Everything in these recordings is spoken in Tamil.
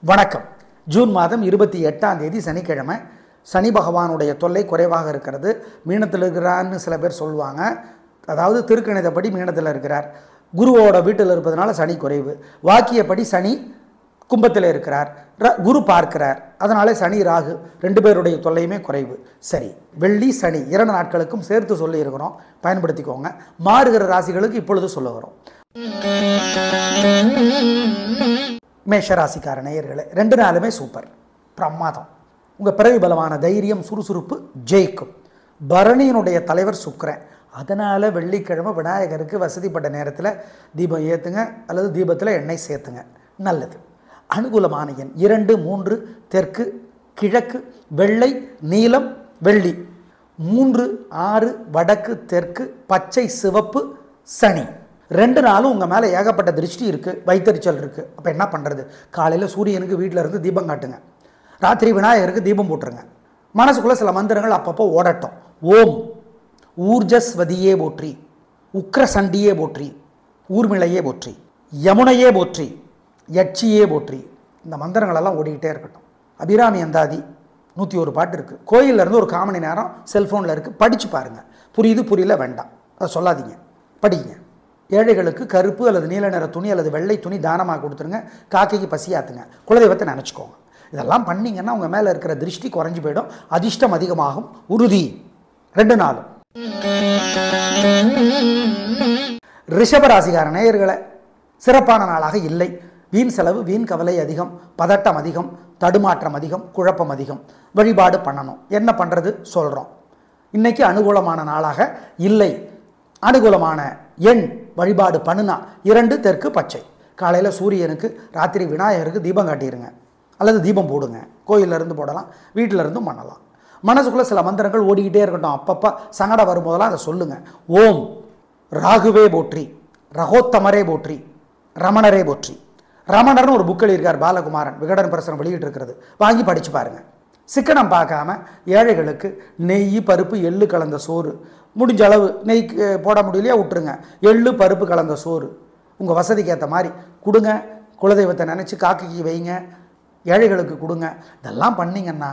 வணக்கம். ஜூன் மாதம் 28ஆம் தேதி சனிக்கிழமை. சனி பகவானுடைய தொல்லை குறைவாக இருக்கிறது. மீனத்தில் இருக்கிறான்னு சில பேர் சொல்லுவாங்க. அதாவது திருக்கணிதப்படி மீனத்தில் இருக்கிறார். குருவோட வீட்டில் இருப்பதனால சனி குறைவு. வாக்கியப்படி சனி கும்பத்தில் இருக்கிறார். குரு பார்க்கிறார். அதனால சனி ராகு 2 பேருடைய தொல்லையுமே குறைவு. சரி, வெள்ளி சனி 2 நாட்களுக்கும் சேர்த்து சொல்லி இருக்கிறோம், பயன்படுத்திக்கோங்க. மாறுகிற ராசிகளுக்கு இப்பொழுது சொல்லுகிறோம். மேஷராசிக்கார நேயர்களே, 2 நாளுமே சூப்பர், பிரமாதம். உங்கள் பிறவி பலமான தைரியம், சுறுசுறுப்பு ஜெயிக்கும். பரணியினுடைய தலைவர் சுக்கிரன். அதனால் வெள்ளிக்கிழமை விநாயகருக்கு வசதிப்பட்ட நேரத்தில் தீபம் ஏற்றுங்க, அல்லது தீபத்தில் எண்ணெய் சேர்த்துங்க, நல்லது. அனுகூலமான எண் 2, 3, தெற்கு, கிழக்கு, வெள்ளை, நீலம், வெள்ளி. 3, 6, வடக்கு, தெற்கு, பச்சை, சிவப்பு, சனி. 2 நாளும் உங்கள் மேலே ஏகப்பட்ட திருஷ்டி இருக்குது, வைத்தறிச்சல் இருக்குது. அப்போ என்ன பண்ணுறது? காலையில் சூரியனுக்கு வீட்டில் இருந்து தீபம் காட்டுங்க, ராத்திரி விநாயகருக்கு தீபம் போட்டுருங்க. மனசுக்குள்ளே சில மந்திரங்கள் அப்பப்போ ஓடட்டும். ஓம் ஊர்ஜஸ்வதியே போற்றி, உக்ரசண்டியே போற்றி, ஊர்மிளையே போற்றி, யமுனையே போற்றி, யட்சியே போற்றி. இந்த மந்திரங்களெல்லாம் ஓடிக்கிட்டே இருக்கட்டும். அபிராமி அந்தாதி 101 பாட்டு இருக்குது. கோயிலேருந்து ஒரு 1/4 மணி நேரம் செல்ஃபோனில் இருக்குது, படித்து பாருங்கள். புரியுது புரியல வேண்டாம், அதை சொல்லாதீங்க, படிங்க. ஏழைகளுக்கு கருப்பு அல்லது நீல நிற துணி அல்லது வெள்ளை துணி தானமாக கொடுத்துருங்க. காக்கைக்கு பசியாத்துங்க. குலதெய்வத்தை நினச்சிக்கோங்க. இதெல்லாம் பண்ணிங்கன்னா உங்கள் மேலே இருக்கிற திருஷ்டி குறைஞ்சி போயிடும், அதிர்ஷ்டம் அதிகமாகும், உறுதி. 2 நாளும். ரிஷபராசிகார நேயர்களை, சிறப்பான நாளாக இல்லை. வீண் செலவு, வீண் கவலை அதிகம், பதட்டம் அதிகம், தடுமாற்றம் அதிகம், குழப்பம் அதிகம். வழிபாடு பண்ணணும். என்ன பண்ணுறது சொல்கிறோம். இன்றைக்கி அனுகூலமான நாளாக இல்லை. அனுகூலமான எண் வழிபாடு பண்ணுனா 2, தெற்கு, பச்சை. காலையில் சூரியனுக்கு, ராத்திரி விநாயகருக்கு தீபம் காட்டிடுங்க, அல்லது தீபம் போடுங்க. கோயிலிருந்து போடலாம், வீட்டில் இருந்தும் பண்ணலாம். மனசுக்குள்ளே சில மந்திரங்கள் ஓடிக்கிட்டே இருக்கட்டும். அப்பப்போ சங்கடம் வரும்போதெல்லாம் அதை சொல்லுங்கள். ஓம் ராகுவே போற்றி, ரகோத்தமரே போற்றி, ரமணரே போற்றி. ரமணர்னு ஒரு புக் எழுதியிருக்கார் பாலகுமாரன், விகடன் பிரசனம் வெளியிட்டு இருக்கிறது, வாங்கி படித்து பாருங்கள். சிக்கனம் பார்க்காம ஏழைகளுக்கு நெய், பருப்பு, எள்ளு கலந்த சோறு, முடிஞ்ச அளவு நெய் போட முடியலையா விட்டுருங்க, எள்ளு பருப்பு கலந்த சோறு உங்கள் வசதிக்கு ஏற்ற மாதிரி கொடுங்க. குலதெய்வத்தை நினச்சி காக்கைக்கு வைங்க, ஏழைகளுக்கு கொடுங்க. இதெல்லாம் பண்ணிங்கன்னா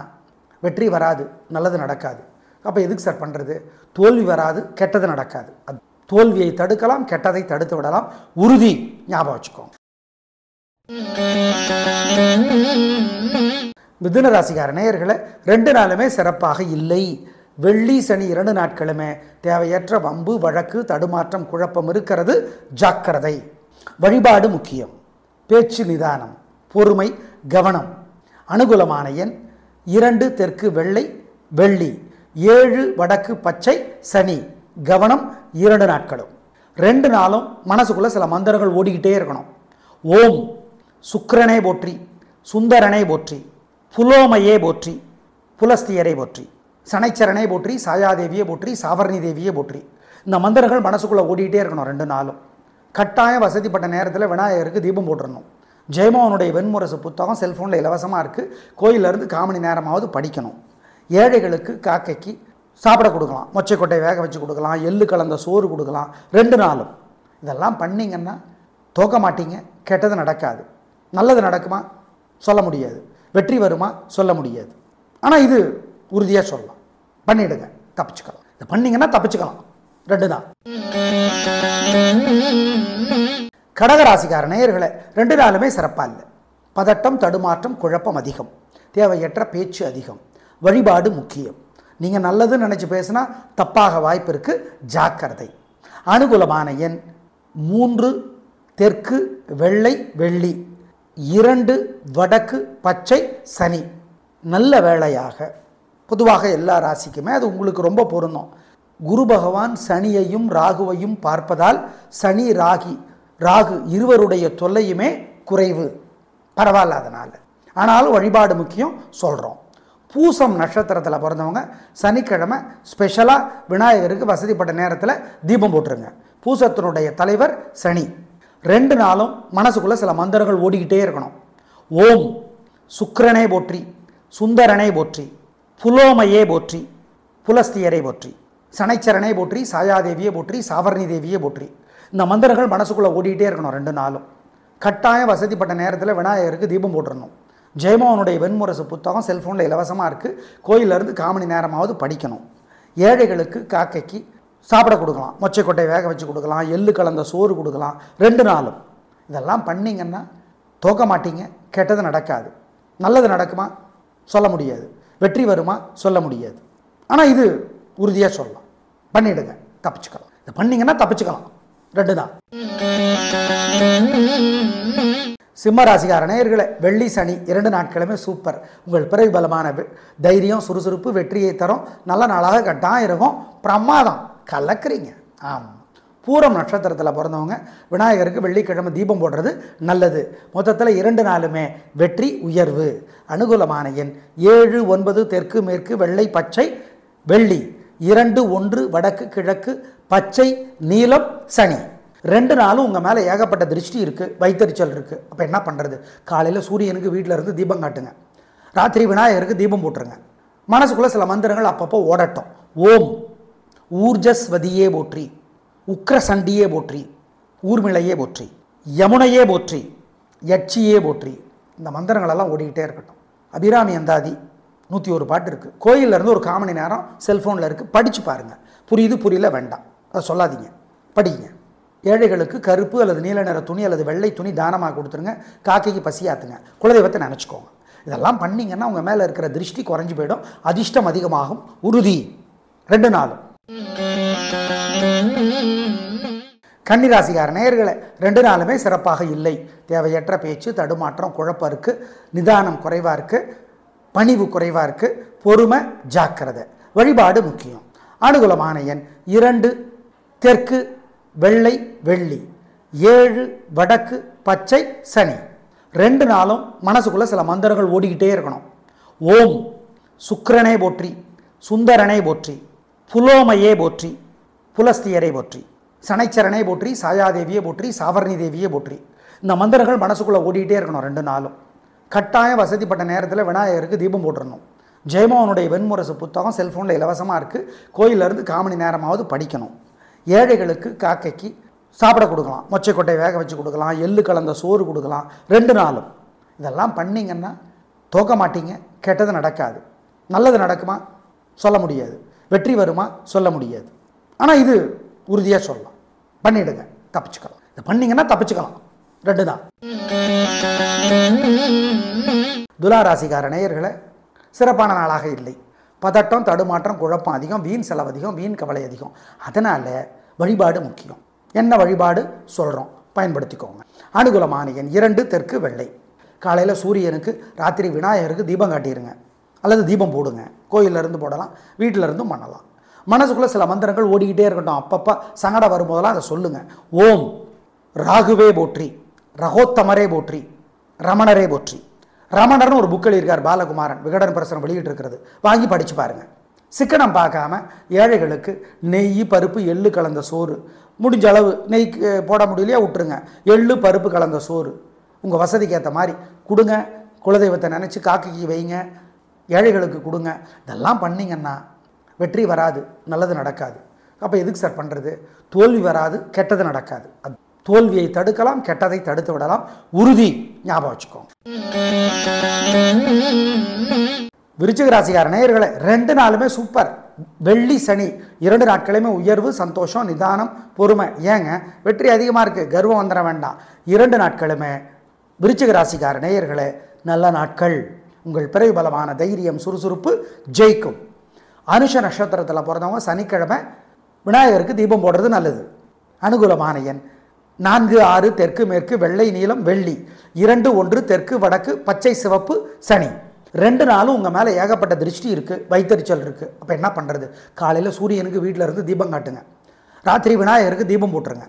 வெற்றி வராது, நல்லது நடக்காது. அப்போ எதுக்கு சார் பண்ணுறது? தோல்வி வராது, கெட்டது நடக்காது. தோல்வியை தடுக்கலாம், கெட்டதை தடுத்து விடலாம், உறுதி. ஞாபகம் வச்சுக்கோங்க. மிதுன ராசிக்கார நேயர்களை, 2 நாளுமே சிறப்பாக இல்லை. வெள்ளி சனி 2 நாட்களுமே தேவையற்ற வம்பு, வழக்கு, தடுமாற்றம், குழப்பம் இருக்கிறது, ஜாக்கிரதை. வழிபாடு முக்கியம். பேச்சு நிதானம், பொறுமை, கவனம். அனுகூலமான எண் 2, தெற்கு, வெள்ளை, வெள்ளி. 7, வடக்கு, பச்சை, சனி. கவனம் 2 நாட்களும். 2 நாளும் மனசுக்குள்ளே சில மந்திரங்கள் ஓடிக்கிட்டே இருக்கணும். ஓம் சுக்கிரனே போற்றி, சுந்தரனே போற்றி, புலோமையே போற்றி, புலஸ்தியரை போற்றி, சனைச்சரனை போற்றி, சாயாதேவியை போற்றி, சாவர்ணி தேவியை போற்றி. இந்த மந்திரங்கள் மனசுக்குள்ளே ஓடிக்கிட்டே இருக்கணும் 2 நாளும். கட்டாயம் வசதிப்பட்ட நேரத்தில் விநாயகருக்கு தீபம் போட்டுடணும். ஜெயமோகனுடைய வெண்முரசு புத்தகம் செல்ஃபோனில் இலவசமாக இருக்குது. கோயிலேருந்து 1/4 மணி நேரமாவது படிக்கணும். ஏழைகளுக்கு, காக்கைக்கு சாப்பிட கொடுக்கலாம். மொச்சைக்கொட்டை வேக வச்சு கொடுக்கலாம், எள்ளு கலந்த சோறு கொடுக்கலாம். 2 நாளும் இதெல்லாம் பண்ணிங்கன்னா தோக்க மாட்டீங்க, கெட்டது நடக்காது. நல்லது நடக்குமா? சொல்ல முடியாது. வெற்றி வருமா? சொல்ல முடியாது. ஆனால் இது உறுதியாக சொல்லலாம். பண்ணிவிடுங்க, தப்பிச்சுக்கலாம். இதை பண்ணிங்கன்னா தப்பிச்சுக்கலாம். 2 நாள். கடகராசிக்கார நேயர்களை, 2 நாளுமே சிறப்பாக இல்லை. பதட்டம், தடுமாற்றம், குழப்பம் அதிகம், தேவையற்ற பேச்சு அதிகம். வழிபாடு முக்கியம். நீங்கள் நல்லதுன்னு நினச்சி பேசுனா தப்பாக வாய்ப்பு இருக்குது, ஜாக்கிரதை. அனுகூலமான எண் 3, தெற்கு, வெள்ளை, வெள்ளி. 2, வடக்கு, பச்சை, சனி. நல்ல வேளையாக பொதுவாக எல்லா ராசிக்குமே அது உங்களுக்கு ரொம்ப பொருந்தும். குரு பகவான் சனியையும் ராகுவையும் பார்ப்பதால் சனி, ராகு இருவருடைய தொல்லையுமே குறைவு, பரவாயில்ல. அதனால் ஆனாலும் வழிபாடு முக்கியம் சொல்கிறோம். பூசம் நட்சத்திரத்தில் பிறந்தவங்க சனிக்கிழமை ஸ்பெஷலாக விநாயகருக்கு வசதிப்பட்ட நேரத்தில் தீபம் போட்டுருங்க. பூசத்தினுடைய தலைவர் சனி. 2 நாளும் மனசுக்குள்ளே சில மந்திரங்கள் ஓடிக்கிட்டே இருக்கணும். ஓம் சுக்கிரனே போற்றி, சுந்தரனை போற்றி, புலோமையே போற்றி, புலஸ்தியரை போற்றி, சனைச்சரனை போற்றி, சாயாதேவியை போற்றி, சாவர்ணி தேவியை போற்றி. இந்த மந்திரங்கள் மனசுக்குள்ளே ஓடிக்கிட்டே இருக்கணும் 2 நாளும். கட்டாயம் வசதிப்பட்ட நேரத்தில் விநாயகருக்கு தீபம் போட்டுடணும். ஜெயமோகனுடைய வெண்முரசு புத்தகம் செல்ஃபோனில் இலவசமாக இருக்குது. கோயிலிருந்து 1/4 மணி நேரமாவது படிக்கணும். ஏழைகளுக்கு காக்கைக்கு சாப்பிட கொடுக்கலாம். மொச்சைக்கொட்டை வேக வச்சு கொடுக்கலாம், எள்ளு கலந்த சோறு கொடுக்கலாம் 2 நாளும். இதெல்லாம் பண்ணிங்கன்னா தோக்க மாட்டீங்க. கெட்டது நடக்காது. நல்லது நடக்குமா சொல்ல முடியாது. வெற்றி வருமா சொல்ல முடியாது. ஆனால் இது உறுதியாக சொல்லலாம். பண்ணிவிடுங்க, தப்பிச்சுக்கலாம். இதை பண்ணிங்கன்னா தப்பிச்சுக்கலாம். 2 தான். சிம்மராசிக்கார நேயர்களே, வெள்ளி சனி 2 நாட்களுமே சூப்பர். உங்கள் பிறவி பலமான தைரியம் சுறுசுறுப்பு வெற்றியை தரும். நல்ல நாளாக கட்டாயம் இருக்கும். பிரமாதம், கலக்கிறீங்க. ஆமாம். பூரம் நட்சத்திரத்தில் பிறந்தவங்க விநாயகருக்கு வெள்ளிக்கிழமை தீபம் போடுறது நல்லது. மொத்தத்தில் 2 நாளுமே வெற்றி உயர்வு. அனுகூலமான எண் 7, 9 தெற்கு மேற்கு வெள்ளை பச்சை வெள்ளி 2, 1 வடக்கு கிழக்கு பச்சை நீலம் சனி. 2 நாளும் உங்கள் மேலே ஏகப்பட்ட திருஷ்டி இருக்குது, வைத்தறிச்சல் இருக்குது. அப்போ என்ன பண்ணுறது? காலையில் சூரியனுக்கு வீட்டில் இருந்து தீபம் காட்டுங்க. ராத்திரி விநாயகருக்கு தீபம் போட்டுருங்க. மனசுக்குள்ளே சில மந்திரங்கள் அப்பப்போ ஓடட்டும். ஓம் ஊர்ஜஸ்வதியே போற்றி, உக்ரசண்டியே போற்றி, ஊர்மிளையே போற்றி, யமுனையே போற்றி, யட்சியே போற்றி. இந்த மந்திரங்களெல்லாம் ஓடிக்கிட்டே இருக்கட்டும். அபிராமி அந்தாதி 101 பாட்டு இருக்குது. கோயிலிருந்து ஒரு 1/4 மணி நேரம் செல்ஃபோனில் இருக்குது. படித்து பாருங்கள். புரியுது புரியல வேண்டாம், அதை சொல்லாதீங்க, படிங்க. ஏழைகளுக்கு கருப்பு அல்லது நீல நிற துணி அல்லது வெள்ளை துணி தானமாக கொடுத்துருங்க. காக்கைக்கு பசியாத்துங்க. குலதெய்வத்தை நினச்சிக்கோங்க. இதெல்லாம் பண்ணிங்கன்னா உங்கள் மேலே இருக்கிற திருஷ்டி குறைஞ்சி போயிடும். அதிர்ஷ்டம் அதிகமாகும். உறுதி. 2 நாளும். கன்னிராசிக்கார நேயர்களே, 2 நாளுமே சிறப்பாக இல்லை. தேவையற்ற பேச்சு, தடுமாற்றம், குழப்பம் இருக்குது. நிதானம் குறைவாக இருக்குது. பணிவு குறைவாக இருக்குது. பொறுமை ஜாக்கிரதை. வழிபாடு முக்கியம். அனுகூலமான எண் 2 தெற்கு வெள்ளை வெள்ளி 7 வடக்கு பச்சை சனி. 2 நாளும் மனசுக்குள்ளே சில மந்திரங்கள் ஓடிக்கிட்டே இருக்கணும். ஓம் சுக்கிரனே போற்றி, சுந்தரனே போற்றி, புலோமையே போற்றி, புலஸ்தியரை போற்றி, சனைச்சரனை போற்றி, சாயாதேவியை போற்றி, சாவர்ணி தேவியை போற்றி. இந்த மந்திரங்கள் மனசுக்குள்ளே ஓடிக்கிட்டே இருக்கணும். 2 நாளும் கட்டாயம் வசதிப்பட்ட நேரத்தில் விநாயகருக்கு தீபம் போட்டுடணும். ஜெயமோகனுடைய வெண்முரசு புத்தகம் செல்ஃபோனில் இலவசமாக இருக்குது. கோயிலிருந்து 1/4 மணி நேரமாவது படிக்கணும். ஏழைகளுக்கு காக்கைக்கு சாப்பிட கொடுக்கலாம். மொச்சைக்கொட்டை வேக வச்சு கொடுக்கலாம், எள்ளு கலந்த சோறு கொடுக்கலாம் 2 நாளும். இதெல்லாம் பண்ணிங்கன்னா தோக்க மாட்டீங்க. கெட்டது நடக்காது. நல்லது நடக்குமா சொல்ல முடியாது. வெற்றி வருமா சொல்ல முடியாது. ஆனால் இது உறுதியாக சொல்லலாம். பண்ணிவிடுங்க, தப்பிச்சுக்கலாம். இதை பண்ணிங்கன்னா தப்பிச்சுக்கலாம். 2 தான். துலாராசிக்கார நேயர்களே, சிறப்பான நாளாக இல்லை. பதட்டம், தடுமாற்றம், குழப்பம் அதிகம், வீண் செலவு அதிகம், வீண் கவலை அதிகம். அதனால் வழிபாடு முக்கியம். என்ன வழிபாடு சொல்கிறோம், பயன்படுத்திக்கோங்க. அனுகூலமான எண் 2 தெற்கு வெள்ளை. காலையில் சூரியனுக்கு, ராத்திரி விநாயகருக்கு தீபம் காட்டிடுங்க. அல்லது தீபம் போடுங்க. கோயிலிருந்து போடலாம், வீட்டில் இருந்தும் பண்ணலாம். மனசுக்குள்ளே சில மந்திரங்கள் ஓடிக்கிட்டே இருக்கட்டும். அப்பப்போ சங்கடம் வரும்போதெல்லாம் அதை சொல்லுங்கள். ஓம் ராகுவே போற்றி, ரகோத்தமரே போற்றி, ரமணரே போற்றி. ரமணர்னு ஒரு புக் எழுதியிருக்கார் பாலகுமாரன், விகடன் பிரசுரம் வெளியிட்டு இருக்கிறது. வாங்கி படித்து பாருங்கள். சிக்கனம் பார்க்காம ஏழைகளுக்கு நெய் பருப்பு எள்ளு கலந்த சோறு, முடிஞ்ச அளவு நெய் போட முடியலையா விட்டுருங்க. எள்ளு பருப்பு கலந்த சோறு உங்கள் வசதிக்கு ஏற்ற மாதிரி கொடுங்க. குலதெய்வத்தை நினச்சி காக்கைக்கு வைங்க. ஏழைகளுக்கு கொடுங்க. இதெல்லாம் பண்ணிங்கன்னா வெற்றி வராது, நல்லது நடக்காது. அப்போ எதுக்கு சார் பண்ணுறது? தோல்வி வராது, கெட்டது நடக்காது. அது தோல்வியை தடுக்கலாம், கெட்டதை தடுத்து விடலாம். உறுதி. ஞாபகம் வச்சுக்கோங்க. விருச்சிக ராசிக்கார நேயர்களே, 2 நாளுமே சூப்பர். வெள்ளி சனி 2 நாட்களுமே உயர்வு, சந்தோஷம், நிதானம், பொறுமை. ஏங்க வெற்றி அதிகமாக இருக்குது, கர்வம் வந்துட வேண்டாம். 2 நாட்களுமே விருச்சிக ராசிக்கார நேயர்களே நல்ல நாட்கள். உங்கள் பிறவி பலமான தைரியம் சுறுசுறுப்பு ஜெயிக்கும். அனுஷ நட்சத்திரத்தில் பிறந்தவங்க சனிக்கிழமை விநாயகருக்கு தீபம் போடுறது நல்லது. அனுகூலமான எண் 4, 6 தெற்கு மேற்கு வெள்ளை நீலம் வெள்ளி 2, 1 தெற்கு வடக்கு பச்சை சிவப்பு சனி. 2 நாளும் உங்கள் மேலே ஏகப்பட்ட திருஷ்டி இருக்குது, வைத்தறிச்சல் இருக்குது. அப்போ என்ன பண்ணுறது? காலையில் சூரியனுக்கு வீட்டில் இருந்து தீபம் காட்டுங்க. ராத்திரி விநாயகருக்கு தீபம் போட்டுருங்க.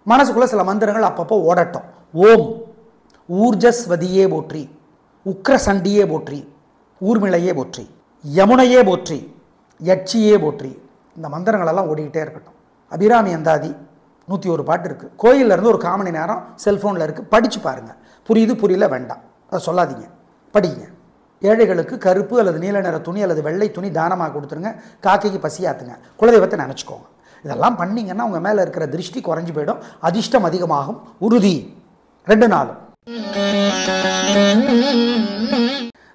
மனசுக்குள்ளே சில மந்திரங்கள் அப்பப்போ ஓடட்டும். ஓம் ஊர்ஜஸ்வதியே போற்றி, உக்ரசண்டியே போற்றி, ஊர்மிளையே போற்றி, யமுனையே போற்றி, யட்சியே போற்றி. இந்த மந்திரங்களெல்லாம் ஓடிக்கிட்டே இருக்கட்டும். அபிராமி அந்தாதி 101 பாட்டு இருக்குது. கோயிலிருந்து ஒரு 1/4 மணி நேரம் செல்ஃபோனில் இருக்குது. படித்து பாருங்கள். புரியுது புரியல வேண்டாம், அதை சொல்லாதீங்க, படிங்க. ஏழைகளுக்கு கருப்பு அல்லது நீல நிற துணி அல்லது வெள்ளை துணி தானமாக கொடுத்துருங்க. காக்கைக்கு பசியாத்துங்க. குலதெய்வத்தை நினச்சிக்கோங்க. இதெல்லாம் பண்ணிங்கன்னா உங்கள் மேலே இருக்கிற திருஷ்டி குறைஞ்சி போயிடும். அதிர்ஷ்டம் அதிகமாகும். உறுதி. 2 நாளும்.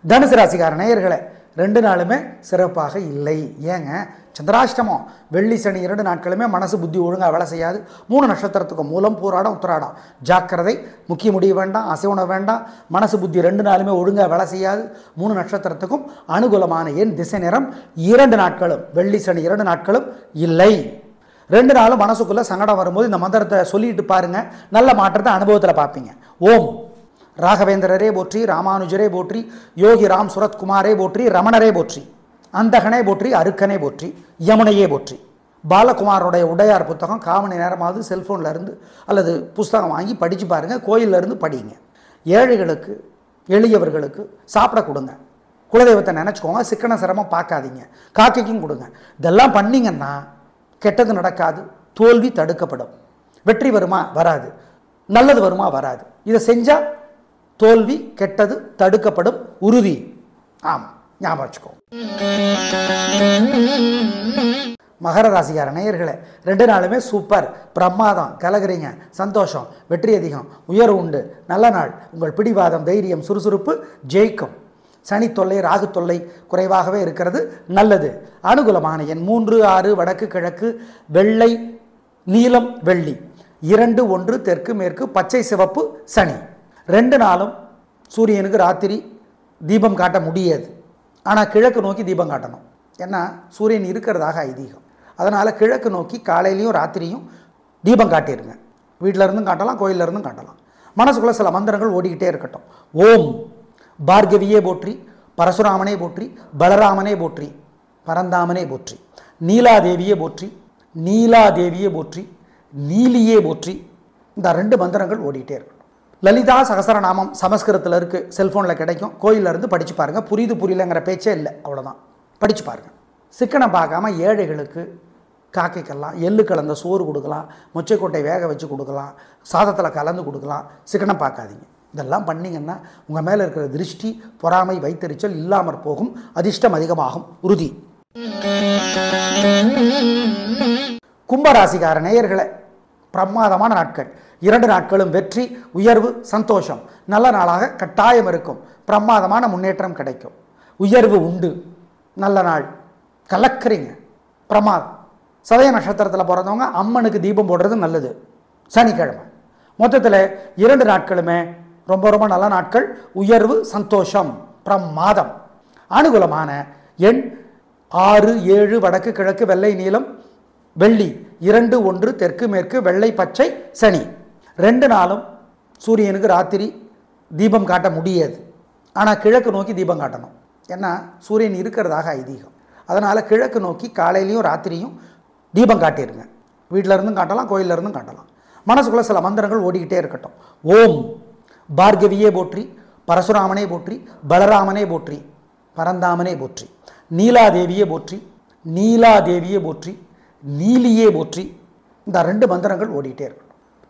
தனுசு ராசிக்கார நேயர்களே, 2 நாளுமே சிறப்பாக இல்லை. ஏங்க, சந்திராஷ்டமம், வெள்ளி சனி 2 நாட்களுமே மனசு புத்தி ஒழுங்காக வேலை செய்யாது. 3 நட்சத்திரத்துக்கும் மூலம், பூராடம், உத்திராடம். ஜாக்கிரதை, முக்கிய முடிவு வேண்டாம், அசைவன வேண்டாம். மனசு புத்தி 2 நாளுமே ஒழுங்காக வேலை செய்யாது. 3 நட்சத்திரத்துக்கும் அனுகூலமான எண், திசை, நிறம் 2 நாட்களும், வெள்ளி சனி 2 நாட்களும் இல்லை. 2 நாளும் மனசுக்குள்ளே சங்கடம் வரும்போது இந்த மந்திரத்தை சொல்லிட்டு பாருங்க, நல்ல மாற்றத்தை அனுபவத்தில் பார்ப்பீங்க. ஓம் ராகவேந்திரரே போற்றி, ராமானுஜரே போற்றி, யோகி ராம் சுரத்குமாரே போற்றி, ரமணரே போற்றி, அந்தகனே போற்றி, அருக்கனே போற்றி, யமுனையே போற்றி. பாலகுமாரோடைய உடையார் புத்தகம் 1/4 மணி நேரமாவது செல்ஃபோனில் இருந்து அல்லது புஸ்தகம் வாங்கி படித்து பாருங்கள். கோயிலில் இருந்து படிங்க. ஏழைகளுக்கு, எளியவர்களுக்கு சாப்பிட கொடுங்க. குலதெய்வத்தை நினச்சிக்கோங்க. சிக்கன சிரமம் பார்க்காதீங்க. காக்கைக்கும் கொடுங்க. இதெல்லாம் பண்ணிங்கன்னா கெட்டது நடக்காது, தோல்வி தடுக்கப்படும். வெற்றி வருமா? வராது. நல்லது வருமா? வராது. இதை செஞ்சால் தோல்வி, கெட்டது தடுக்கப்படும், உறுதி. ஆமாம், ஞாபகம் வச்சுக்கோ. மகர ராசிக்கார நேயர்களே, 2 நாளுமே சூப்பர், பிரமாதம், கலகுறீங்க, சந்தோஷம், வெற்றி அதிகம், உயர்வு உண்டு, நல்ல நாள். உங்கள் பிடிவாதம், தைரியம், சுறுசுறுப்பு ஜெயிக்கும். சனி தொல்லை, ராகு தொல்லை குறைவாகவே இருக்கிறது, நல்லது. அனுகூலமான எண் 3, 6, வடக்கு, கிழக்கு, வெள்ளை, நீலம், வெள்ளி. 2, 1 தெற்கு, மேற்கு, பச்சை, சிவப்பு, சனி. 2 நாளும் சூரியனுக்கு ராத்திரி தீபம் காட்ட முடியாது. ஆனால் கிழக்கு நோக்கி தீபம் காட்டணும். ஏன்னா சூரியன் இருக்கிறதாக ஐதீகம். அதனால் கிழக்கு நோக்கி காலையிலையும் ராத்திரியும் தீபம் காட்டிடுங்க. வீட்டில் இருந்தும் காட்டலாம், கோயிலில் இருந்தும் காட்டலாம். மனசுக்குள்ளே சில மந்திரங்கள் ஓடிக்கிட்டே இருக்கட்டும். ஓம் பார்கவியே போற்றி, பரசுராமனே போற்றி, பலராமனே போற்றி, பரந்தாமனே போற்றி, நீலாதேவியே போற்றி, நீலாதேவியே போற்றி, நீலியே போற்றி. இந்த 2 மந்திரங்கள் ஓடிக்கிட்டே இருக்கட்டும். லலிதா சகசரநாமம் சமஸ்கிருதத்தில் இருக்குது, செல்ஃபோனில் கிடைக்கும். கோயிலில் இருந்து படித்து பாருங்கள். புரியலங்கிற பேச்சே இல்லை, அவ்வளோதான். படித்து பாருங்கள். சிக்கனை பார்க்காம ஏழைகளுக்கு, காக்கைக்கெல்லாம் எள்ளு கலந்த சோறு கொடுக்கலாம், மொச்சைக்கொட்டை வேக வச்சு கொடுக்கலாம், சாதத்தில் கலந்து கொடுக்கலாம். சிக்கனை பார்க்காதீங்க. இதெல்லாம் பண்ணிங்கன்னா உங்கள் மேலே இருக்கிற திருஷ்டி, பொறாமை, வைத்தறிச்சல் இல்லாமற் போகும். அதிர்ஷ்டம் அதிகமாகும், உறுதி. கும்பராசிக்கார நேயர்களே, பிரமாதமான நாட்கள். 2 நாட்களும் வெற்றி, உயர்வு, சந்தோஷம். நல்ல நாளாக கட்டாயம் இருக்கும். பிரமாதமான முன்னேற்றம் கிடைக்கும். உயர்வு உண்டு. நல்ல நாள். கலக்கிறீங்க, பிரமாதம். சதய நட்சத்திரத்தில் பிறந்தவங்க அம்மனுக்கு தீபம் போடுறது நல்லது. சனிக்கிழமை. மொத்தத்தில் 2 நாட்களுமே ரொம்ப ரொம்ப நல்ல நாட்கள். உயர்வு, சந்தோஷம், பிரமாதம். அனுகூலமான எண் 6, 7 வடக்கு, கிழக்கு, வெள்ளை, நீலம், வெள்ளி. 2, 1 தெற்கு, மேற்கு, வெள்ளை, பச்சை, சனி. 2 நாளும் சூரியனுக்கு ராத்திரி தீபம் காட்ட முடியாது. ஆனால் கிழக்கு நோக்கி தீபம் காட்டணும். ஏன்னா சூரியன் இருக்கிறதாக ஐதீகம். அதனால் கிழக்கு நோக்கி காலையிலையும் ராத்திரியும் தீபம் காட்டிடுங்க. வீட்டில் இருந்தும் காட்டலாம், கோயிலில் இருந்தும் காட்டலாம். மனசுக்குள்ளே சில மந்திரங்கள் ஓடிக்கிட்டே இருக்கட்டும். ஓம் பார்கவியே போற்றி, பரசுராமனே போற்றி, பலராமனே போற்றி, பரந்தாமனே போற்றி, நீலாதேவியே போற்றி, நீலாதேவியே போற்றி, நீலியே போற்றி. இந்த 2 மந்திரங்கள் ஓடிக்கிட்டே இருக்கட்டும்.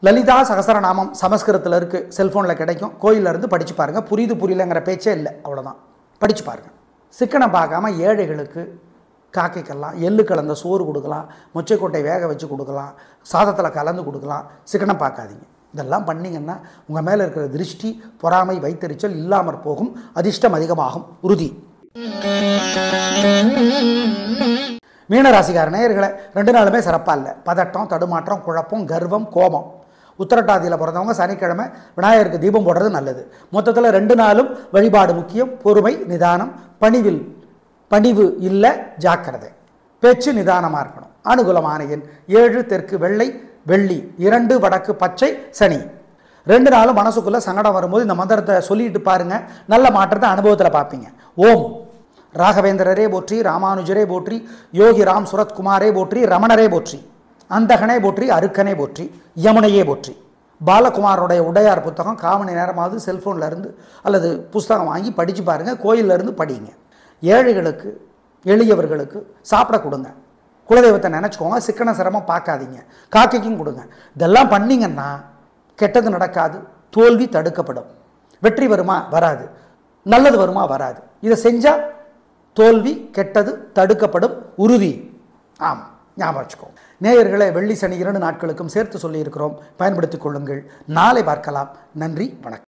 லலிதா சகசரநாமம் சமஸ்கிருதத்தில் இருக்குது, செல்ஃபோனில் கிடைக்கும். கோயிலில் இருந்து படித்து பாருங்கள். புரியலங்கிற பேச்சே இல்லை, அவ்வளோதான். படித்து பாருங்கள். சிக்கனை பார்க்காம ஏழைகளுக்கு, காக்கைக்கெல்லாம் எள்ளு கலந்த சோறு கொடுக்கலாம், மொச்சைக்கொட்டை வேக வச்சு கொடுக்கலாம், சாதத்தில் கலந்து கொடுக்கலாம். சிக்கனை பார்க்காதீங்க. இதெல்லாம் பண்ணிங்கன்னா உங்கள் மேலே இருக்கிற திருஷ்டி, பொறாமை, வைத்தறிச்சல் இல்லாமற் போகும். அதிர்ஷ்டம் அதிகமாகும், உறுதி. மீனராசிக்கார நேயர்களே, 2 நாளுமே சிறப்பாக இல்லை. பதட்டம், தடுமாற்றம், குழப்பம், கர்வம், கோபம். உத்திரட்டாதியில் பிறந்தவங்க சனிக்கிழமை விநாயகருக்கு தீபம் போடுறது நல்லது. மொத்தத்தில் 2 நாளும் வழிபாடு முக்கியம். பொறுமை, நிதானம், பணிவு இல்லை, ஜாக்கிரதை. பேச்சு நிதானமாக இருக்கணும். அனுகூலமான எண் 7 தெற்கு, வெள்ளை, வெள்ளி. 2 வடக்கு, பச்சை, சனி. 2 நாளும் மனசுக்குள்ளே சங்கடம் வரும்போது இந்த மந்திரத்தை சொல்லிட்டு பாருங்கள், நல்ல மாற்றத்தை அனுபவத்தில் பார்ப்பீங்க. ஓம் ராகவேந்திரரே போற்றி, ராமானுஜரே போற்றி, யோகி ராம் சுரத்குமாரே போற்றி, ரமணரே போற்றி, அந்தகனே போற்றி, அருக்கனே போற்றி, யமுனையே போற்றி. பாலகுமாரோடைய உடையார் புத்தகம் 1/4 மணி நேரமாவது செல்ஃபோனில் இருந்து அல்லது புஸ்தகம் வாங்கி படித்து பாருங்கள். கோயிலில் இருந்து படிங்க. ஏழைகளுக்கு, எளியவர்களுக்கு சாப்பிட கொடுங்க. குலதெய்வத்தை நினச்சிக்கோங்க. சிக்கன சிரமம் பார்க்காதீங்க. காக்கைக்கும் கொடுங்க. இதெல்லாம் பண்ணிங்கன்னா கெட்டது நடக்காது, தோல்வி தடுக்கப்படும். வெற்றி வருமா? வராது. நல்லது வருமா? வராது. இதை செஞ்சால் தோல்வி, கெட்டது தடுக்கப்படும், உறுதி. ஆமாம், ஞாபகம் வச்சுக்கோ. நேயர்களே, வெள்ளி சனி 2 நாட்களுக்கும் சேர்த்து சொல்லியிருக்கிறோம். பயன்படுத்திக் கொள்ளுங்கள். நாளை பார்க்கலாம். நன்றி, வணக்கம்.